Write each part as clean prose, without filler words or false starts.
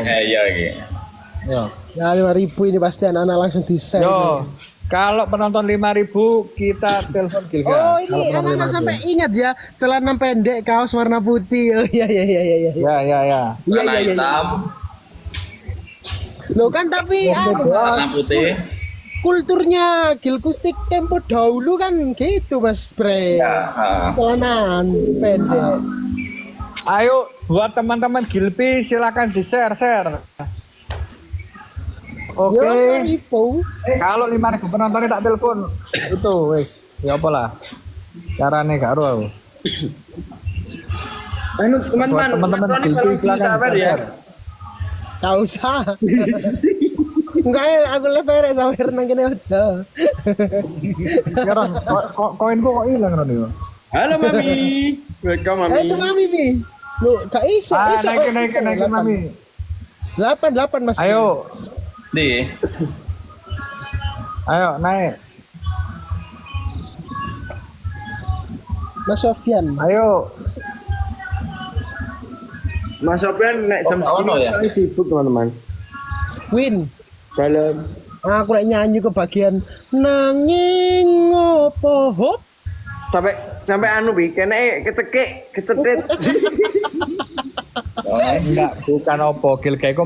Iya iki. Yo. Ya 5.000 ini pasti anak-anak langsung di-share. Yo. Kalau penonton 5.000 kita telepon Gilga. Oh ini anak-anak sampai ingat ya celana pendek kaos warna putih. Oh iya. Ya. Warna hitam, Loh kan tapi warna putih. kulturnya Gilkustik tempo dahulu kan gitu Mas Bre. Ya, Celanaan pendek. Ayo buat teman-teman Gilpi silakan di-share. Oke. Yo Ipo. Kalau 5.000 penonton tak telepon itu wis. Ya apa lah. Carane gak ero aku. Anu teman-teman, Teman-teman Tony Gilpi kalau silakan sabar ya. Gak usah. Enggak ya, aku lever sampai renang kene aja. Sekarang koinku kok hilang kan itu. Halo Mami. Welcome Mami. Itu Mami Bi. Loh, gak iso. Naikin Mami. 8 Mas. Ayo naik. Mas Sofyan. Ayo. Mas Sofian naik jam Oh, segini ya? paling sibuk teman-teman. Win. Dalam Aku lagi nyanyi ke bagian nanging ngopo hop. sampai anu Bi, kene kecedet. Enggak, bukan opo. Gilga itu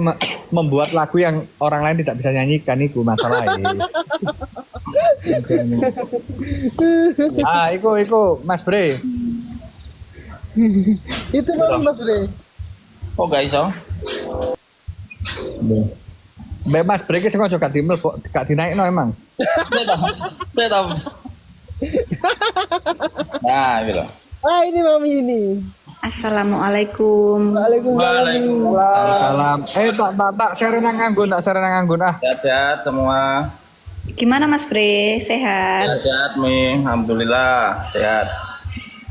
membuat lagu yang orang lain tidak bisa nyanyikan itu masalah Iku Mas Bre. Itu Mami Mas Bre. Oh gak iso. Mbak Mas Bre ki sengaja gak dinaikno emang. Saya tahu. Nah, gitu. Ah ini Mami ini. Assalamualaikum. Waalaikumsalam. Salam. Tak share nang nganggun ah. Sehat-sehat semua. Gimana Mas Bre? Sehat? Sehat Mi, alhamdulillah sehat.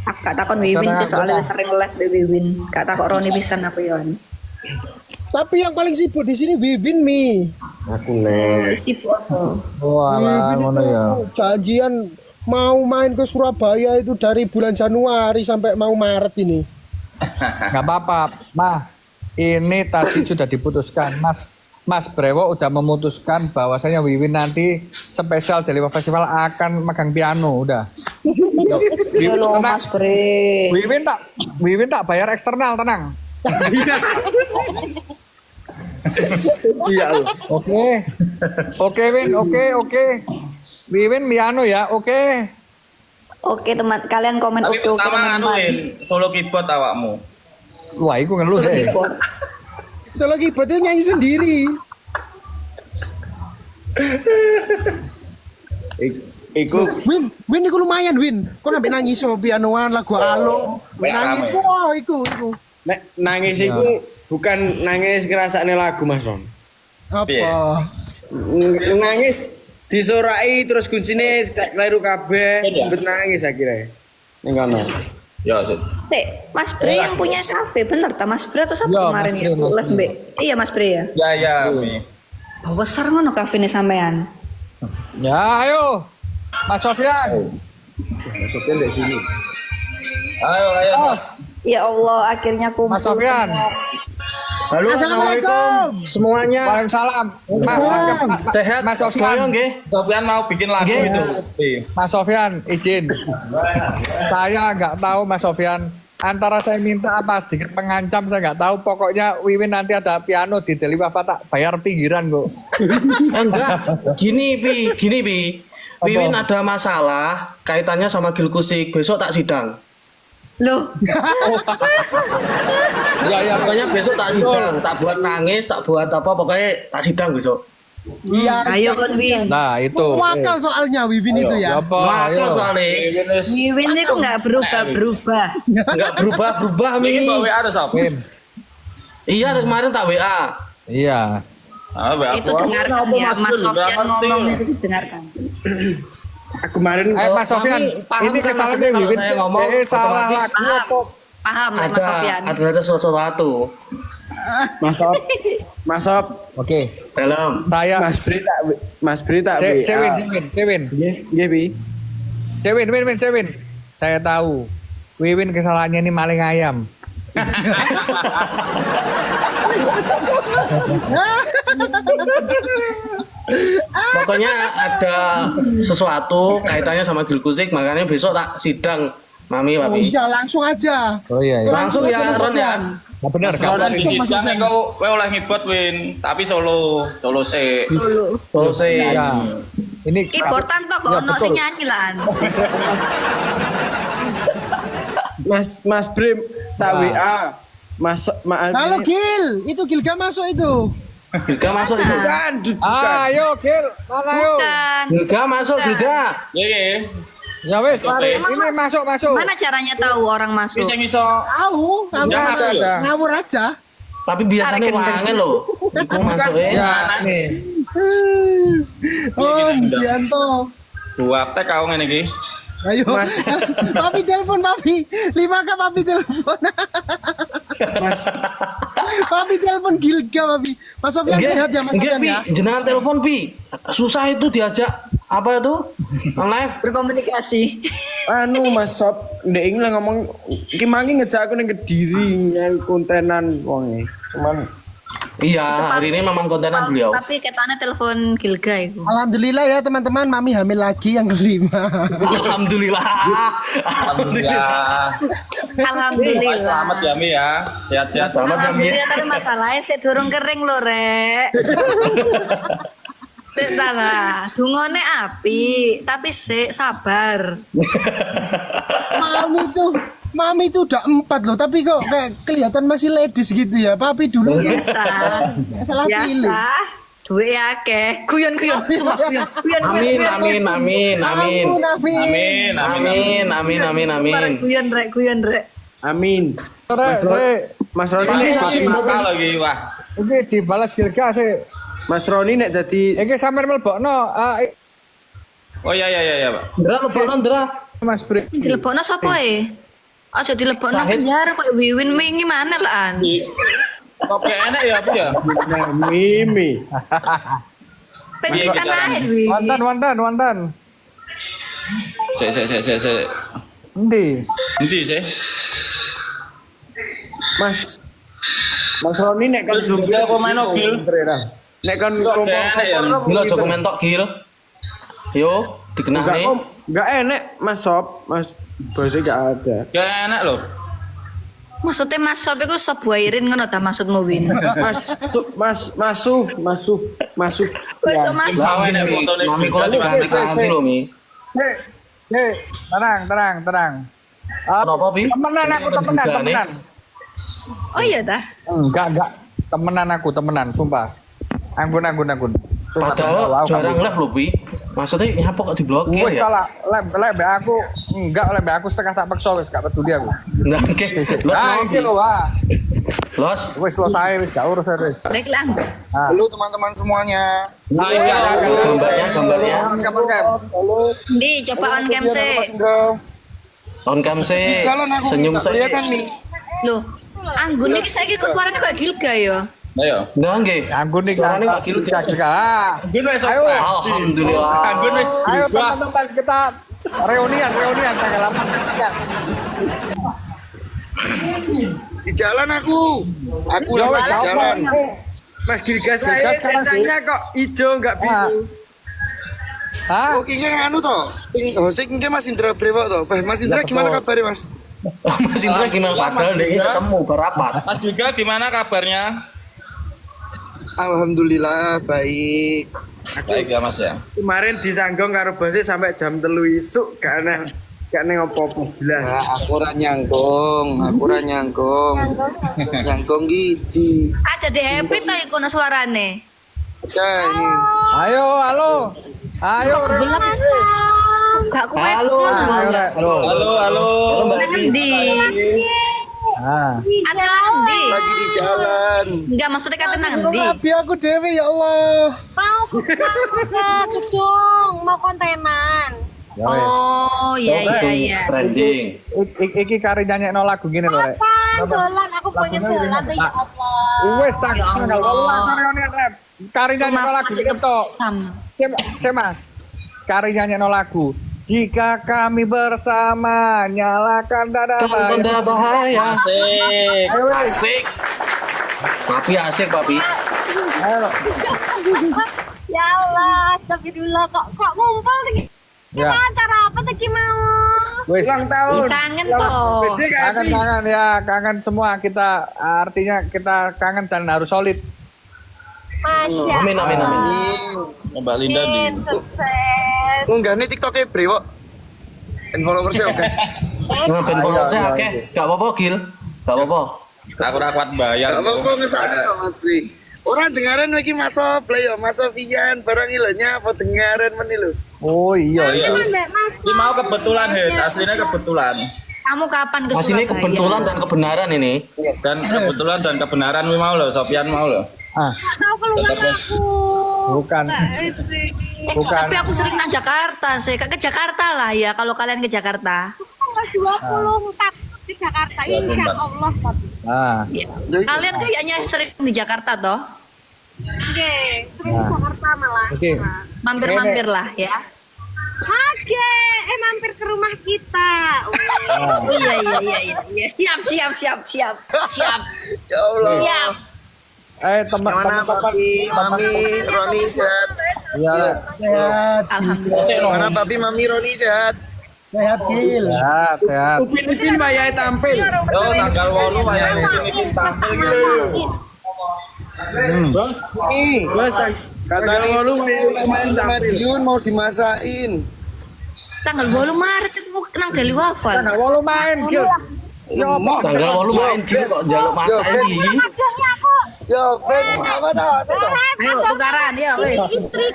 Aku gak takon Wiwin sih soalnya sering live di Wiwin. Gak takut Roni pisan aku yon. Tapi yang paling sibuk di sini Vivin Mi. Aku nek. Sibuk apa? Wah, Vivin ngono itu ya. janjian mau main ke Surabaya itu dari bulan Januari sampai mau Maret ini. Gak apa-apa, Mah. Ini tadi sudah diputuskan, Mas Brewo udah memutuskan bahwasanya Wiwin nanti spesial Deliver Festival akan megang piano, udah. Iya loh Mas Bre. Wiwin tak bayar eksternal, tenang. Iya loh. Oke, Win, oke. Wiwin piano ya, oke. Oke teman, kalian komen Tapi oke pertama teman-teman. anuin solo keyboard awakmu. Wah, iku ngeluh Solo deh. keyboard. Solo keyboard itu nyanyi sendiri. Iku Win iku lumayan Win. Kok sampai nangis sama pianoan lagu Alum. Win nangis. Wah, iku. nek nangis iku bukan nangis ngrasakne lagu Mas Ron. Apa? Nangis disorai terus kuncine kleru kabeh, Iya. sempet nangis akhirnya. Ning kono. Ya, Sud. Mas Bre yang punya kafe, bener tak Mas Bre atau siapa Ya, kemarin Mas ya? Bre, Mas Live Mbak. Iya Mas Bre ya. Ya, Mi. Oh, besar ngono kafe ini sampean. Ya, ayo. Mas Sofyan. Sofian dari sini. Ayo. Ya Allah, akhirnya kumpul. Mas Sofyan. Halo, Assalamualaikum. semuanya. Waalaikumsalam. Sehat. Mas Sofyan. Sofian mau bikin lagu itu. Mas Sofyan, izin. Saya nggak tahu Mas Sofyan. Antara saya minta apa sedikit mengancam saya nggak tahu. Pokoknya Wiwin nanti ada piano di Deli Wafa tak bayar pinggiran kok. Enggak, gini Pi. Wiwin ada masalah kaitannya sama Gilkusik, besok tak sidang. Loh, Ya. Pokoknya besok tak sidang, tak buat nangis, tak buat apa, pokoknya tak sidang besok. Iya. ayo kon Win. Nah itu. Wakal soalnya Wivin itu ya. Apa? Makanya Ayo. soalnya Wiwin itu nggak berubah-berubah. nggak berubah Bikin Mi. bawa WA ada Sob. Win. Iya kemarin tak WA. Iya. WA Itu dengarkan ya, Mas Sofyan ngomong itu didengarkan. Kemarin Mas Sofyan, paham ini kan kesalahan maksudnya kalau Wiwin. saya ngomong Salah otomatis lagu apa? Paham lah Mas Sofyan. ada sesuatu. Masop, Oke. Dalam. Saya Mas Bri tak WA. Sewin. Nggih, Pi. Sewin. Saya tahu. Wiwin kesalahannya ini maling ayam. Pokoknya ada sesuatu kaitannya sama Gilkusik, makanya besok tak sidang Mami Oh Papi. iya, langsung aja. Oh iya, iya. Langsung ya aja, Ron ya. Nah, benar Kalau kan? di sidang kau oleh ngibot Win, tapi solo sih. Solo. Selesai. Ya. Ini Keyboardan toh Ya, ono betul. sing nyanyi lah. Mas Brim tak Nah. WA. Mas Halo Gil, itu Gilga masuk itu. Gilga masuk itu. Bukan, Ayo, Gil. Mana ayo? Bukan. Gilga masuk Gilga. Iya. Ya wes, mari. Emang Ini masuk. Mana caranya tahu orang masuk? Bisa iso. Tahu, Jangan ada. ngawur aja. Tapi biasanya Tarik gendeng. wangen loh. Iku masuk Ya, nih. Oh, Dianto. Dua tek kau ngene iki. Ayo, papi telepon papi. 5K papi telepon. Papi telepon Gilga papi. Mas Sofyan sehat ya Mas Sofyan Pi. ya. Jenengan telepon Pi. Susah itu diajak apa itu? Live. Berkomunikasi. anu Mas Sob, ndek iki lah ngomong iki mangi ngejak aku ning Kediri nyanyi kontenan wong e. Cuman Iya, hari ini memang kontenan beliau. Tapi ketane telepon Gilga itu. Alhamdulillah ya teman-teman, Mami hamil lagi yang kelima. Alhamdulillah. Alhamdulillah. Alhamdulillah. Selamat ya Mi ya. Sehat-sehat. Selamat ya, Mi. Alhamdulillah, tapi masalahnya sik durung kering lho, Rek. Sik salah. Dungone api, tapi sik sabar. Mami itu udah 4 loh, tapi kok kayak kelihatan masih ladies gitu ya. Papi dulu kayak Biasa. salah pilih. Biasa. Duit akeh. Guyon-guyon, sumpah guyon. Amin, amin, amin, amin. Ampun, amin. Amin. Amin. Guyon, Rek. amin. Mas Mas Roni Ini nek makin nakal lagi wah. Oke, dibalas Gilga sih. Mas Roni nek dadi Iki sampean mlebokno Oh iya Pak. Dra leponan Dra. Mas Bri. Dilebokno sapa e? Aja dilebokno Sahid. penjara kok Wiwin wingi mana lah an. Kok kayak enak ya apa ya? Mimi. Penyisan ae wi. Wonten. Sik. Endi? Endi sih? Mas Roni nek kan Jumlah pemain mobil. nek kan Kok kayak enak ya? Gila aja komentok Gil. Yo, dikenani. enggak enek Mas Sob, Mas bosnya enggak ada. Gak enak loh. Maksudnya Mas Sob iku sop wairin ngono ta maksudmu Win? Masuf. Kok iso masuk? Lawan ya fotone. Mami kula diganti lho, Mi. Tenang. Kenapa, Pi? Temenan aku, temenan. Oh iya dah. Enggak. Temenan, sumpah. Anggun. Padahal jarang live lho, Pi. Maksudnya nyapa kok diblokir Wes ya? salah, lek aku enggak oleh aku setengah tak paksa wis gak peduli aku. Enggak, oke. Los mau, iki Pi. lho, Wah. Los. Wis selesai wis gak urus wis. Lek lang. Halo teman-teman semuanya. Gambarnya. Ndi coba on cam sih. On cam sih. Jalan aku Senyum tak saya. kelihatan nih. Loh, Anggun iki saiki kok suaranya kayak Gilga ya? Ayo. Enggak, nggih. Anggun nih Suaranya kok Gilga. Gun wis Ayo. Alhamdulillah. Gun wis Ayo berubah. teman-teman kita reunian tanggal 8. Di jalan aku. Aku lagi di jalan. Mas Gilgas saya sekarang, tanya kok ijo enggak biru. Hah? Oh, kini anu toh. Sing hosting kini Mas Indra Brewo toh. Mas Indra gimana kabarnya Mas? Mas Indra gimana padahal dia ketemu berapat. Mas juga gimana kabarnya? Alhamdulillah baik. Baik ya Mas ya. Kemarin disanggong karo bosnya sampai jam 3 isuk gak neng opo-opo belas. Ya, aku ra nyangkong. Nyangkong gitu. Ada di happy ta iku no suarane. Kan. Ayo, halo. Ayo, Belum Mas. Gak kuat. Halo. Ayo, Rek. Halo. Nang endi? Ah. Ada endi? Lagi di jalan. Enggak maksudnya kata nang endi? Rabi aku dewe ya Allah. Mau ke gedung, mau kontenan. Ya wes. Oh, iya. Trending. Iki kari nyanyekno lagu gini lho, Rek. Kan dolan, aku pengen dolan tuh ya Allah. Wes tanggal 18 reunian rap. Kari nyanyekno lagu gini tok. Sama. Sema. Kari nyanyekno lagu. Jika kami bersama nyalakan dada Tanda bahaya. Asik. Asik. Papi asik, Papi. Ayo. Ya Allah, astagfirullah kok ngumpul lagi. Ya. Kita acara apa tadi mau? Wes. Ulang tahun. Kangen toh. Kangen ya, kangen semua kita. Artinya kita kangen dan harus solid. Masya Amin, amin, amin. Mbak Linda di Amin, sukses. Unggah nih TikToknya Brewo. Dan followersnya oke. Nah, ben followersnya iya, akeh. iya. Gak apa-apa, Gil. Gak apa-apa. aku ra kuat bayar. Gak mau ngesana Mas Bri. Orang dengaran lagi Mas Play yo, Mas Sofian barang ilonya apa dengaran men lho. Oh iya. Iya. Mbak Mas. Ini mau kebetulan Het, aslinya kebetulan. Kamu kapan ke Mas ini Surabaya? kebetulan dan kebenaran ini. Dan kebetulan dan kebenaran wi mau loh, Sofian mau loh. Ah, Nggak tahu keluhan Tetap, Mas. aku. bukan. Bukan. Tapi aku sering nang Jakarta sih. Ke Jakarta lah ya kalau kalian ke Jakarta. Tanggal 24 ke Jakarta, insya Allah tapi. Ah, Ya. Kalian kayaknya sering di Jakarta toh? Oke, sering di Jakarta malah. Oke. Mampir-mampir lah ya. Oke, mampir ke rumah kita. Oh, iya. Siap. Ya Allah. Siap. Gimana teman-teman. Papi, Mami, Roni sehat? Iya. Sehat, Alhamdulillah. Gimana Papi, Mami, Roni sehat? sehat Gil. Sehat, sehat. Upin bayar tampil. Yo tanggal 8 bayar ini tampil gitu. Bos, bos Katanya walu main Madiun mau dimasain. Tanggal 8 Maret itu nang Gali Wafel. Nah, walau main, Gil. Ya apa? Tanggal 8 main Gil kok njaluk masak iki. Adanya aku. Ya, Ben, apa dah? Ayo tukaran ya wis.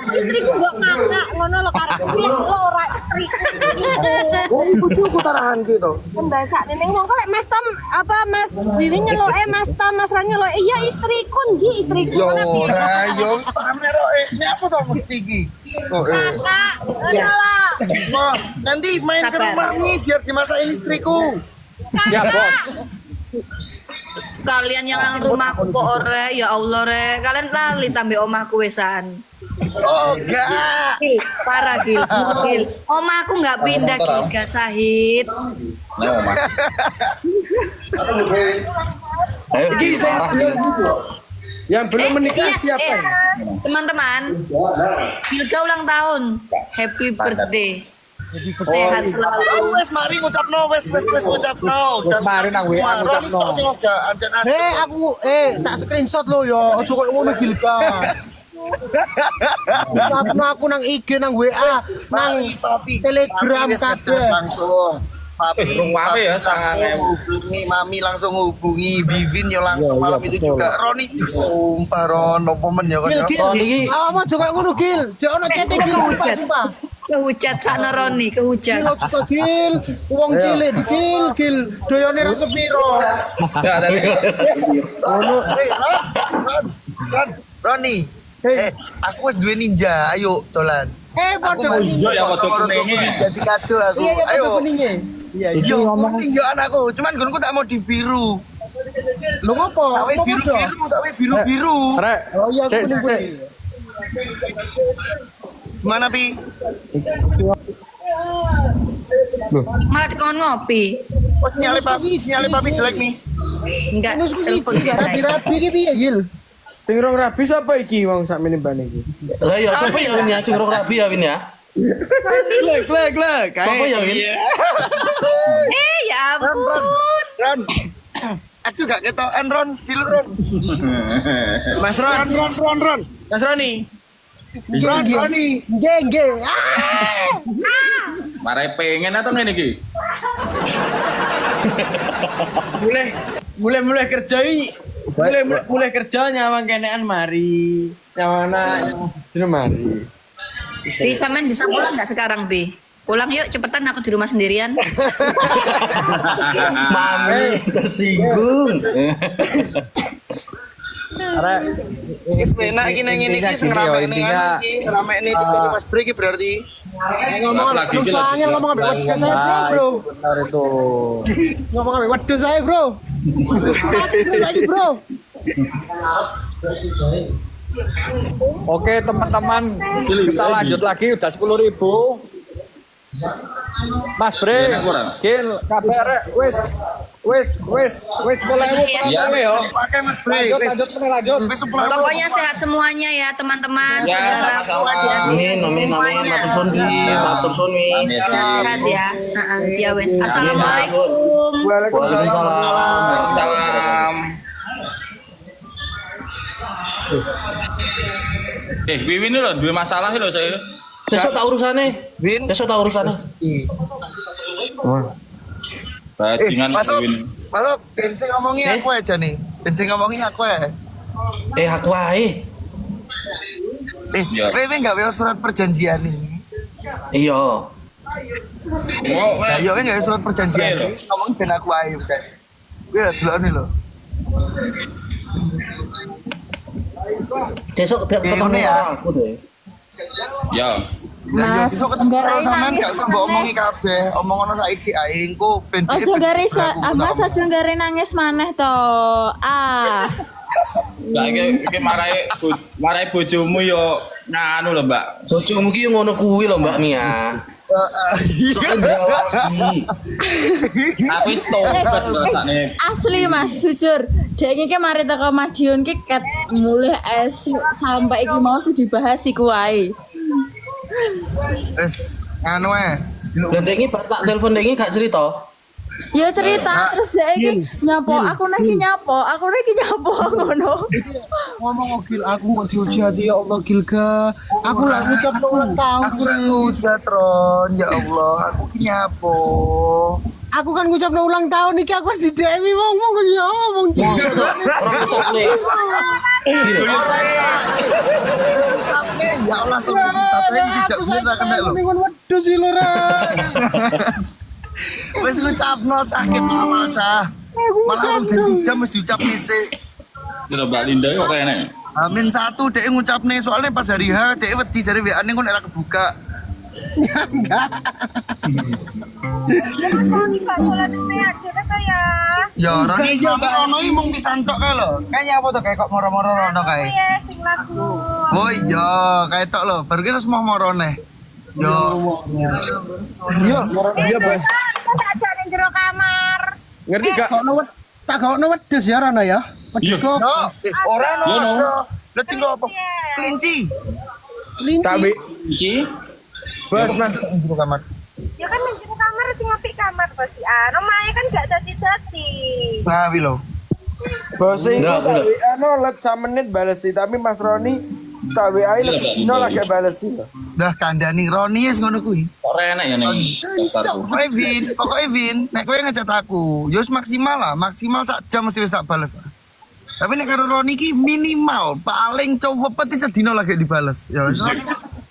Istriku mbok kakak ngono lho karepku bilang lo ora istriku. Oh, bojoku tarahan gitu. Pembasak ning wong kok lek Mas Tom apa Mas Wiwin nyeloke Mas Tom Mas Ran nyeloke iya istriku nggih istriku. Yo, Ngono piye? ora yo kamera nyapa to mesti iki. Oh, Kakak, ngono lah. Ma, nanti main ke Sabar. rumah nih biar dimasakin istriku. Ya, Bos. Kalian yang nang rumahku kok ore ya Allah re. Kalian lali tambah omahku wesan. Oh, enggak. Gil, parah Gil. Gil. Omahku nggak pindah Gil Gasahid. Nah, Mas. Ayo, Gil, parah, Gil. yang belum menikah siapa? Teman-teman, Gilga ulang tahun. Happy birthday. Sehat selalu. Wes mari ngucapno, wes ngucapno. Wes mari nang WA ngucapno. Aku tak screenshot lo yo, aja koyo ngono Gilka. Aku nang IG nang WA, nang Telegram kabeh. Langsung. Papi, Bung Papi ya, langsung sangat hubungi Mami, langsung hubungi Bibin ya langsung Iya, malam iya, itu betul. juga. Roni sumpah Ron, opo men ya kan Gil, ya. Gil. Oh, niki. Awakmu aja koyo ngono Gil. Jek ono cete Gil kehujat. sumpah. Kehujat sakno Roni, kehujat. Gil ojo Gil. Wong cilik di Gil. Doyone ra sepiro. Ya, tadi. Roni. Aku wis duwe ninja, ayo dolan. Padha mau kuning. Yo ya foto kuninge. Jadi kado aku. Iya, iya Ayo. padha kuninge. Iya, iya. Yo, kuning yo anakku, cuman gunku tak mau di biru. Lho ngopo? Tak we biru-biru, tak we biru-biru. Rek. Oh iya, Sik, sik, kuning-kuning. sik. Gimana Pi? Malah dikon ngopi. Oh sinyale papi jelek nih. Enggak. Ini suku siji gak rapi-rapi iki piye Gil? Sing rong rabi sapa iki wong sak meniban iki? Lah ya, sapa yang Win ya? Sing rong rabi ya, Win ya? Glek. Sapa yang Win? Ya ampun. Ron. Aduh gak ketokan Ron, still Ron. Mas Ron. Mas Roni. Roni. Nggih. Marai pengen atau ngene iki? Mulai kerja iki. Mulai kerja nyawang kenean mari. Nyawana jeneng mari. Bi, sampean bisa pulang nggak sekarang, Bi? Pulang yuk, cepetan aku di rumah sendirian. Mami tersinggung. Rek. Wis enak iki nang ngene iki sing rame ning iki, rame ning di Mas Bre iki berarti. Ngomong Lagi ambek gila. angel ngomong ambek wedhus saya, Bro. Benar itu. Ngomong ambek wedhus saya, Bro. Lagi, Bro. Oke teman-teman, kita lanjut lagi udah 10.000. Mas Bre, Gil, kabar rek, wis Wis mulai Ya. penonton yo. Pakai Mas Bre. Lanjut. Wis 10.000. Pokoknya sehat semuanya ya teman-teman. Ya, Segala sama-sama. hati-hati Amin. semuanya. Matur suwun wi. Sehat-sehat ya. Ya wes. Assalamualaikum. Waalaikumsalam. Salam. Wiwin ini loh, dua masalah loh saya. Besok tak urusane. Win. Besok tak urusane. Bajingan Masuk. Wiwin. Masuk. Bensin ngomongin aku aja nih. Bensin ngomongin aku ya. Aku wae. Ya. Wewe nggak weo surat perjanjian nih. Iya. Nah, yo kan nggak weo surat perjanjian. Oke, nih. Ngomongin ben aku aja percaya. Gue dulu nih lo. Besok ketemu ya. aku deh. Ya. Lah yo besok ketemu karo sampean gak usah mbok omongi kabeh. Omong ono saiki ae engko ben Ojo gare Mas aja gare nangis maneh to. Ah. Lah iki marai bojomu yo nganu lho, Mbak. Bojomu ki ngono kuwi lho Mbak Mia. Aku wis tobat lho sakne. Asli Mas, jujur. Dek iki mari teko Madiun ki ket mulih sampai iki mau sih dibahas iku wae. Wes anu ae. Dan dengi tak telepon dengi gak cerita. Ya cerita terus dek iki nyapo, aku lagi nyapo ngono. Ngomong Gil, aku mau dihujati ya Allah Gil ga. Aku lah ngucap ulang tahun. Aku hujat Ron, ya Allah, aku ki nyapo. Aku kan ngucap ulang tahun iki aku wis di DM wong ya wong. Orang ucap nih. Ya Allah, tapi dijak sira kena lho. Ning wedhus iki lho ra. Wis ngucapno sakit awal dah. Malah jam mesti diucap sik. Lho Mbak Linda kok kene. Amin 1 dhek ngucapne soalnya pas hari H dhek wedi jare WA-ne kok nek kebuka. Roni gak dolan meak dene ta ya. Ya Roni Rono iki mung pisantok kae lho. Kayaknya apa to kayak kok moro-moro Rono kae. Ya sing lagu. Oh iya, kayak tok lho. Baru ki terus mau morone. Yo. Iya Bos. Aku tak ajak ning jero kamar. Ngerti gak? Tak gaono wedhus ya Rana ya. Wedhus kok. Ora no. Lah tinggal apa? Kelinci. Tapi Iki Bos Mas kamar. Ya kan ning jero kamar sing apik kamar to si An. Omahe kan gak dadi-dadi. Ngawi lho. Bos iki Enggak, tak enggak. WA no let menit bales sih, tapi Mas Roni tak WA Iya, let no lagi bales sih. Dah kandhani Roni wis ngono kuwi. kok enak ya ning. Pokoknya Vin, nek kowe ngecat aku, yo wis maksimal lah, maksimal sak jam mesti wis tak bales. Tapi nek karo Roni ki minimal paling cepet bisa dino lagi dibales. Ya wis.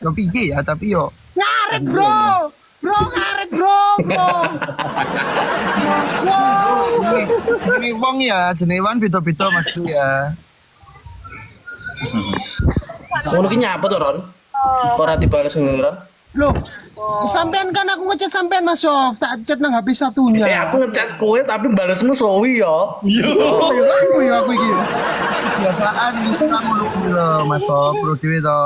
Yo piye ya, tapi yo Ngaret bro. Bro ngaret bro. ini wong ya, jenewan beda-beda Mas Bro ya. Ngono ki nyapa to Ron? Ora dibales ngono Ron. Loh, sampean kan aku ngechat sampean Mas Sof, tak chat nang HP satunya. Aku ngechat kowe tapi balesmu sowi ya. Aku iki. Kebiasaan wis nang ngono kuwi lho Mas Bro dhewe to.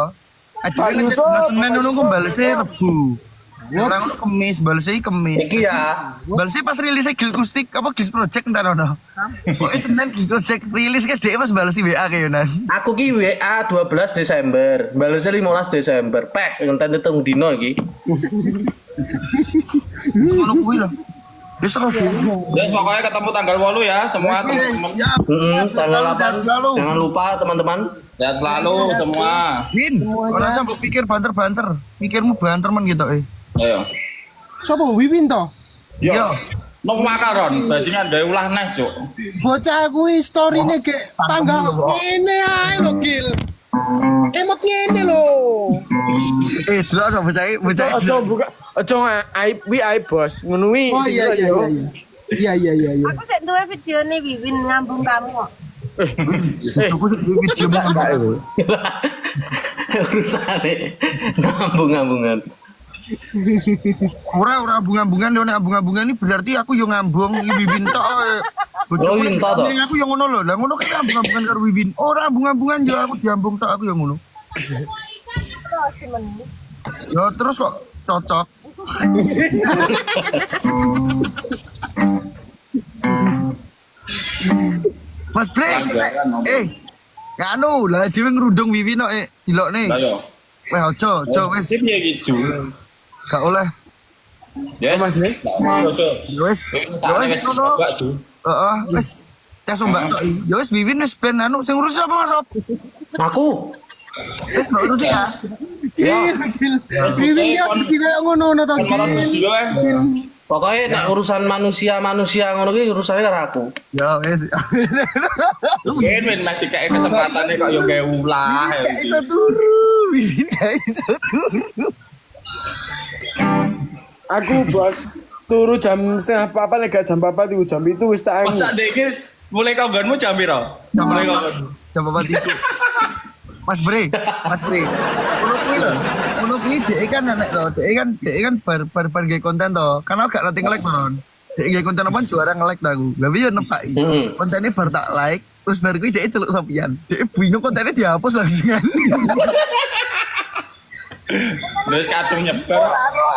Aduh Yusuf, Senin ngono ku balese Rebu. Orang Kemis, balesnya Kemis. Iki ya. Balesnya pas rilisnya Gil Kustik, apa Gil Project entar ono. Pokoknya Senin Gil Project rilis kan dia pas balesi WA kayak Yonan. Aku ki WA 12 Desember, balesnya 15 Desember. Peh, ngenten teng dino iki. Wis ngono kuwi lho. Wis terus Ya pokoknya ketemu tanggal 8 ya semua teman-teman. siap. Tanggal Sehat 8. selalu. Jangan lupa teman-teman. Sehat selalu semua. Win, ora usah mbok pikir banter-banter. Mikirmu banter men gitu Ayo. Sopo Wiwin to? Yo. Nong makaron, bajingan dari ulah neh, Cuk. Bocah kuwi storine gek tanggal ngene ae lho Gil. Emot ngene lho. Delok dong bocah. Ojo buka, ojo aib bos, ngono wi. Oh iya. Iya. Aku sik duwe videone Wiwin ngambung kamu kok. Sopo sing video mbak itu. Urusane ngambung-ngambungan. Ora ambung-ambungan yo nek ambung-ambungan ini berarti aku yo ngambung Wiwin tok. Oh, Wiwin tok. Aku yo ngono lho. Lah ngono kan ambung-ambungan karo Wiwin. Ora ambung-ambungan yo aku diambung tok aku yo ngono. Yo terus kok cocok. Mas Bre, Pelanggaran, Om. nganu lah dhewe ngrundung Wiwin kok dilokne. Lah yo. Weh ojo wis Sip ya gitu. gak oleh. Yes. Mas Bre. Wis ngono. Heeh, wis tes ombak tok. Ya wis Wiwin wis ben anu sing ngurus apa Mas Op? Aku. Wis mbok urus ya. Gil. Wiwin ya iki kayak ngono to Malah Gil. video Pokoknya nek urusan manusia ngono ki urusannya karo aku. Ya wis. Win mah dikek kesempatane kok yo gawe ulah ya. Gak iso turu. Wiwin gak iso turu. Aku bos turu jam 3:30 nek gak jam 4 iku jam itu wis tak Masa dek iki mulai konggonmu jam piro? Mulai konggon. Jam 4 isu. Mas Bre. Ngono kuwi dhek kan nek to, dhek kan bar gawe konten to. Kan aku gak nanti nge-like to, Ron. Dhek gawe konten apa juara nge-like to aku. Lah yo nepaki. Kontennya bar tak like, terus bar kuwi dhek celuk Sofian. Dhek bingung kontennya dihapus langsung. Terus kadung nyebar.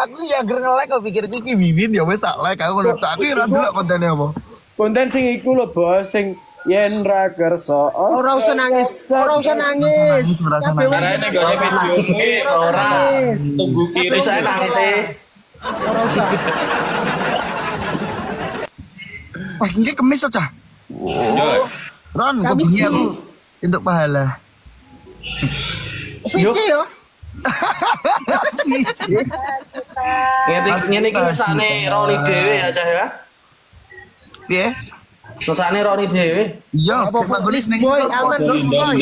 Aku ya ger nge-like kok pikir iki Wiwin ya wis tak like aku ngono. Tapi ora ndelok kontennya apa. konten sing iku lho bos sing yen ra kersa Ora usah nangis. Ora usah nangis. Karena ini gak ada video ini orang tunggu kiri saya nangis sih. Ora usah. Wah, ini kemis Cah. Ron, kok bunyi aku untuk pahala. Vici yo. Ngene iki mesane Roni dhewe ya Cah ya. Piye? Mesane Roni dhewe. Iya, manggone ning Boy, aman sok boy.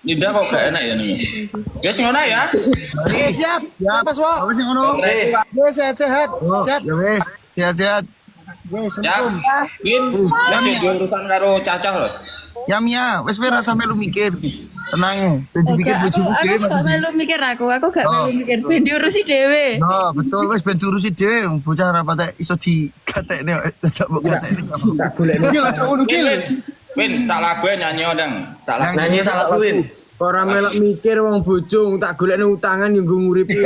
Linda kok gak enak ya nih. Guys ngono ya. Oke, siap. Siap, Mas Wo. Wis ngono. Wes sehat-sehat. Siap. Ya wis, sehat-sehat. Wes, Ya. Win, ya jadi urusan karo cacah loh. Ya Mia, wis ora sampe lu mikir. Tenang ya, ben dipikir bojomu dhewe Aku gak maksudnya. melu mikir aku gak Oh. melu mikir ben diurusi dhewe. Ya, betul wis ben diurusi dhewe, bocah ora patek iso digatekne dadak mbok gatekne. tak golekno Gil aja ngono Gil. Win, salah gue nyanyi odang. Salah. Nyanyi salah Win. ora melok mikir wong bojo tak golekne utangan yo nggo nguripi.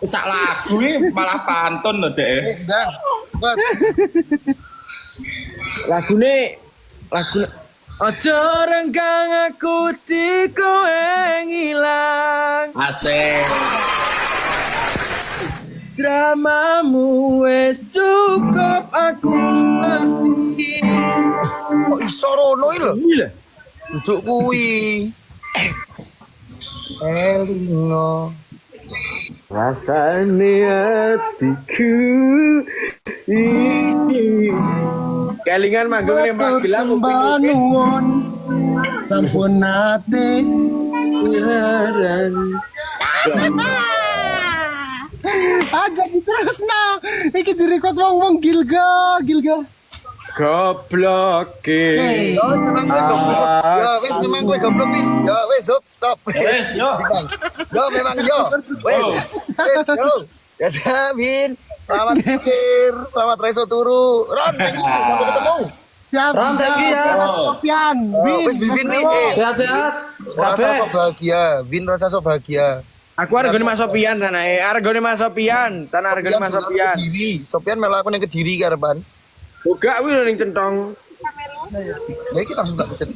Sak lagu ini malah pantun loh deh. Wis, Dang. Cepet. Lagune Aja renggang aku di kowe ngilang. Asik. Dramamu wis cukup aku ngerti. Kok iso rono iki lho? Gila. Duduk kuwi. Elingo. Rasane hatiku ini. Kelingan manggung ning Magelang Sembah nuwun. Sampun nate. penyaran. Aja terus nah. Iki direkod wong-wong Gilga. Goblok Yo, memang gue goblok. Yo, wis memang gue goblok nih. Yo, wis stop. Wis, yo. Yo, memang yo. Wis, yo. Ya Win. Selamat pikir, selamat reso turu. Ron, thank you. Sampai ketemu. Siap. Ron, thank you ya. Mas Sofian. Wis Win nih. Sehat-sehat. Rasa sok bahagia. Win rasa sok bahagia. Aku argone Mas Sopian tanahe. Argone Mas Sopian. Tanah argone Mas Sopian. Kediri. Sopian melu aku ning Kediri karepan. Buka kuwi lho ning centong. Lah iki langsung tak pecet.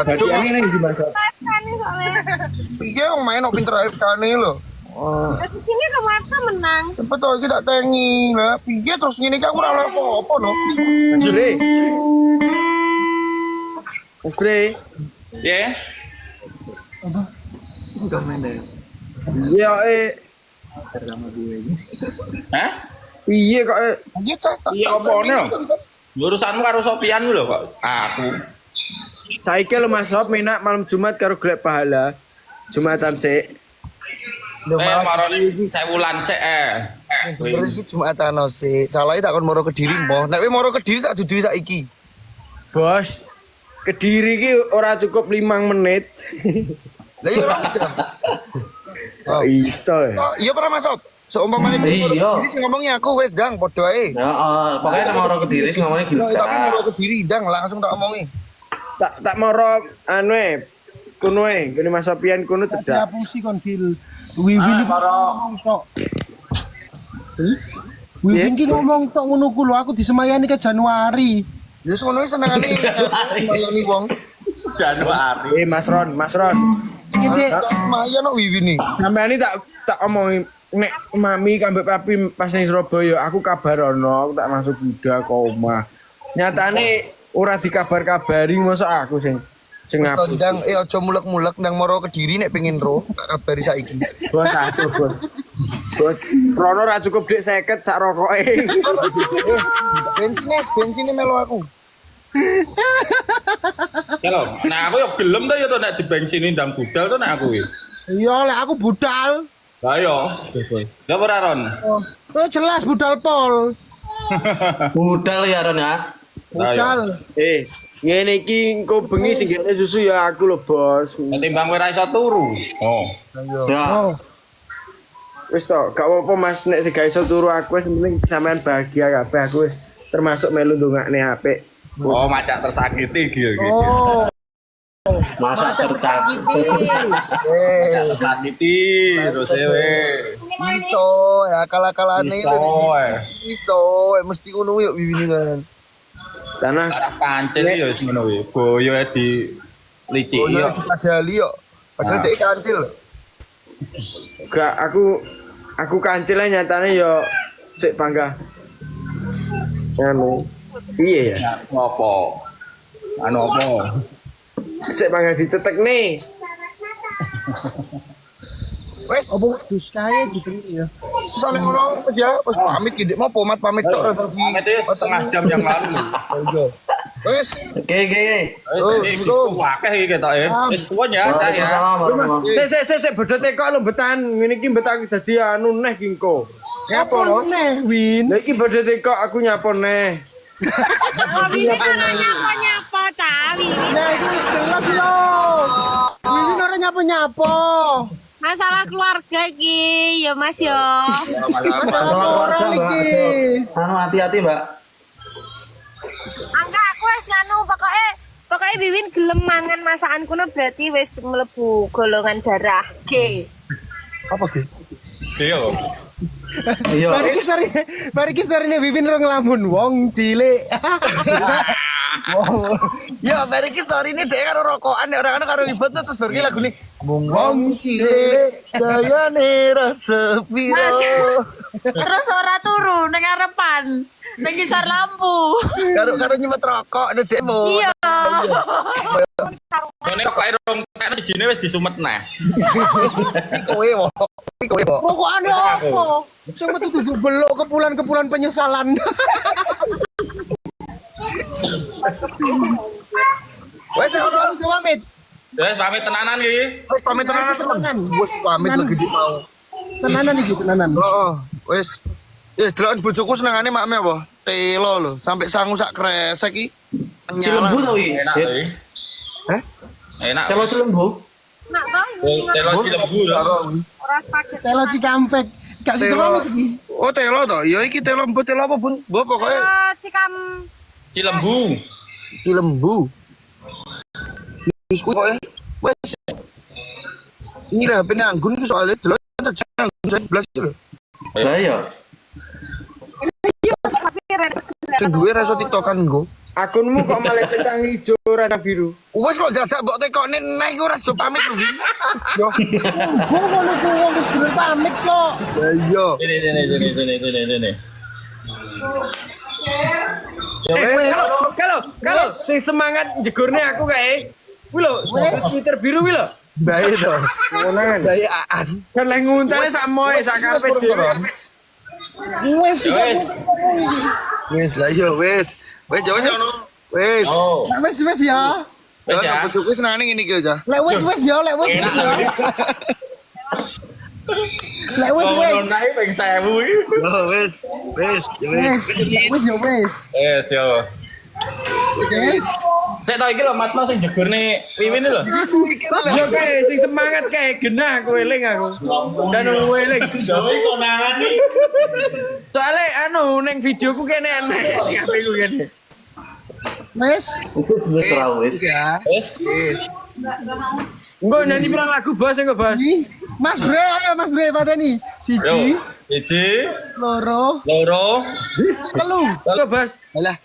Dadi ini ning di Mas. Iki wong main kok pinter AFK-ne lho. Sini ke mata menang. Cepet to iki tak tengi. Lah piye terus ngene iki aku ora oleh apa-apa no. Jure. Bre. Ya. Ya Hah? piye kok Iki tak. Iya apa no? Urusanmu karo Sopian lho kok. Aku. saiki lho Mas Sob menak malam Jumat karo golek pahala. Jumatan sik. Lho malah marone sewulan sik bener iki Jumatan sih. Salahe tak kon moro Kediri mbah. Nek kowe moro Kediri tak dudu saiki. Bos, Kediri ki ora cukup 5 menit. Lah iya ora jam. Oh, iso. Oh, iya para masuk. Seumpamane Iya. Kediri sing ngomongnya aku wis Dang padha ae. Ya, pokoknya sama orang Kediri ngomongnya gitu. Tapi moro Kediri Dang langsung tak omongi. Tak moro anu kuno kene Mas Sopian kuno cedak. Diapusi kon Gil. Wiwin iki ngomong tok. Wiwin ki ngomong tok ngono ku lho, aku disemayani ke Januari. Ya ngono senengane mayani wong. Januari. Mas Ron. Gede. Mayan no Wiwin nih. Sampeyan ini tak omongin nek mami kambek papi pas ning Surabaya aku kabar ono, aku tak masuk Buddha koma. Nyatane ora dikabar-kabari masa aku sing ngabur. Ndang aja mulek-mulek ndang moro Kediri nek pengen ro, tak kabari saiki. Bos aduh bos. Bos, Rono ora cukup duit 50 sak rokoke. Bensinnya melu aku. Ya lho, nah aku yo gelem to ya to nek dibensini ndang budal to nek aku iki. Iya lek aku budal. Lah yo. Ya ora Ron. Oh jelas budal pol. Budal ya Ron ya. Budal. Ngene iki engko bengi sing gene susu ya aku lho, Bos. Ketimbang kowe ra iso turu. Oh. Ya. Oh. Wis to, gak apa-apa Mas nek sing gak iso turu aku wis penting sampean bahagia kabeh aku wis termasuk melu ndongakne apik. Oh, macak tersakiti iki. Oh. Masa tertakiti. Tersakiti terus weh. Iso ya akal-akalane iso mesti ngono yo Wiwin kan. Tanah Arah kancil ya wis ngono kuwi. Boyo di licik Oh yo. ya disadali yo. Padahal dhek kancil. gak aku kancil nyatane yo sik bangga. Anu. Piye ya? Ngopo? Anu apa? Sik bangga dicetek nih. Wes, Apa dus kaya gitu ya. saling ngono aja. Wes pamit ki mau pomat pamit tok ora tadi. Pamit itu setengah jam yang lalu. Iya. Wes, Oke. Iki wakeh iki ketoke. Wis suwun ya, Cak ya. Salam. Sik bodho teko lho betan. Ngene iki betan dadi anu neh ki engko. apa lo? Neh Win. Lah iki bodho teko aku nyapon neh. Wiwin ora nyapa-nyapa, Cak. Wiwin. Nah itu jelas lho. Wiwin ora nyapa-nyapa. Masalah keluarga iki, ya Mas yo. Masalah orang iki. Anu hati-hati, Mbak. Angga aku wis nganu pokoknya Wiwin gelem mangan masakan kuno berarti wis mlebu golongan darah G. Apa ki? Iya. Iya. Mari ki sarine Wiwin ora ngelamun wong cilik. Wow. Ya, mari ki story ini dhek karo rokokan nek ora karo ribet terus baru ki lagune wong cilik gayane rasa piro. Terus ora turu ning arepan, ning ngisor lampu. Karo nyemet rokok nek dhek mau. Iya. Ngene kok rong nek sijine wis disumet nah. Iki kowe wo. Iki kowe wo. Pokokane apa? Sing metu duduk belok kepulan-kepulan penyesalan. Wes ono Pamit. Wis pamit tenanan iki. wes pamit tenanan tenan. Wes pamit lagi di mau. Tenanan iki tenanan. Heeh, wes. Delok bojoku senengane makme apa? Telo lho, sampai sangu sak kresek iki. Cilembu Nyala. tau iki. Enak to iki. Heh? Enak. Kalau cilembu. Nak to Telo cilembu lho. ora spaget. Telo Cikampek. Gak sih pamit iki. Oh, telo to. Ya iki telo mbok telo apa, Bun? Mbok pokoke Cikam Cilembu. di lembu. Wis kowe. Wes. Ini lah penanggun ku soalnya delok janggun 11 lho. Lah iya. Sing duwe rasa tiktokan nggo. Akunmu kok malah centang ijo ora biru. Wes kok jajak mbok tekokne neh iku ora sedo pamit lho, Vin. Yo. Gua ngono ku wong wis bener pamit kok. Ya iya. Sini. Kalau sing semangat jegurne aku kae. Kuwi lho, Twitter biru kuwi lho. Bae to. Ngonan. Bae aan. Kan lek nguncane sak moe sak kape dhewe. Wes iki. Wes lah yo wes. Wes yo wes ono. Wes. Oh. Wes ya. Wes ya. Bojoku senengane ngene iki aja. Lek wes ya, lek wes ya. Lek wes. Naik ping 1000 iki. Yo wes. Wes. Wes, wes ya wes. Yo. Wes. Sik to iki lho Matno sing jegurne Wiwin lho. Yo kae sing semangat kae genah aku eling aku. Dan aku eling. Dewe konangan iki. Soale anu ning videoku kene enek aku kene. Wes. Wis ora wis. Ya. Wes. Engko nyanyi pirang lagu bos engko bos. Mas Bre, ayo Mas Bre pateni. Siji. Siji, loro, loro, telu. Halo, Bas. Alah.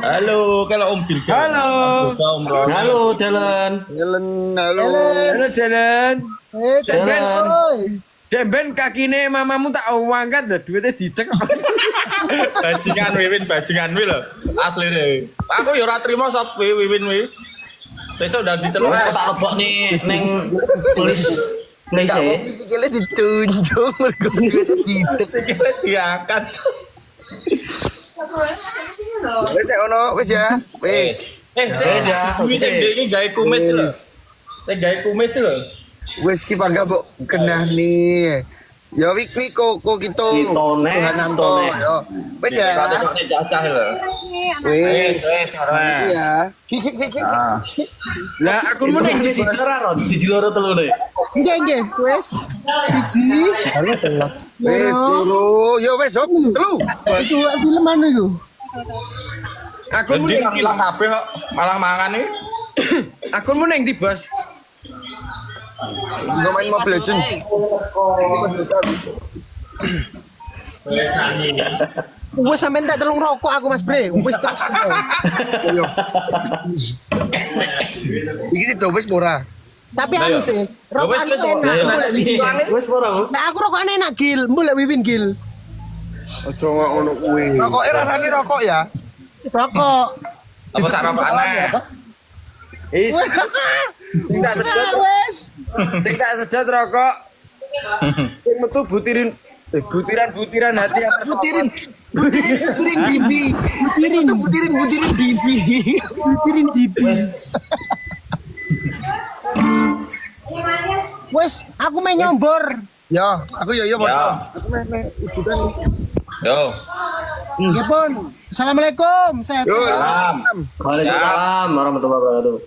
Halo, kalau Om Bil. Halo. Om Roni. Halo, jalan. Jalan, halo. Halo, Jalan. Jalan. Demben kakine mamamu tak angkat lho, duitnya dicek. Bajingan Wiwin, bajingan wi lho. Asli deh. Aku ya ora trimo sop Wiwin wi. Besok udah diceluk. Aku tak lebok nih neng tulis Tak mau e. sikile dicunjung mergo duitnya didek. Sikile diangkat. Wis ono, wis ya. Wis. Wis ya. Kuwi sing ndek iki gawe kumis lho. Sing gawe kumis lho. Wis ki bangga mbok kenah nih. Ya wik kok kita. Kitone, Tuhananto. kitone. Yo. Wis ya. Tekokne cacah lho. Wis. Wis ora. Wis ya. Ki. Lah aku mau Ini si Ron, siji loro telu nih. Nggih, wis. Biji. Wis turu. Yo wis, Sob. Telu. Itu film mana itu? aku mau Jadi neng hilang kabeh kok malah mangan iki. aku mau neng di Bas. Gua main Mobile Legends. Wes sampean tak telung rokok aku Mas Bre. Wes terus. Yo. Iki sih wis murah. Tapi anu sih, rokok anu enak. Wis ora. Nah aku rokok enak Gil, mbok lek Wiwin Gil. Ojo ngono kuwi. Rokoknya rasanya rokok ya. Rokok. Apa sak rokokane? Is. Sing tak sedot. Wes. Sing tak sedot rokok. Sing metu butiran hati yang Butirin dibi. Butirin dibi. Pikirin dibi. Wes, aku main nyombor. Ya, aku yo Ya. foto. Yo. Ya pun. Assalamualaikum. Sehat. Yo. Salam. Waalaikumsalam warahmatullahi wabarakatuh.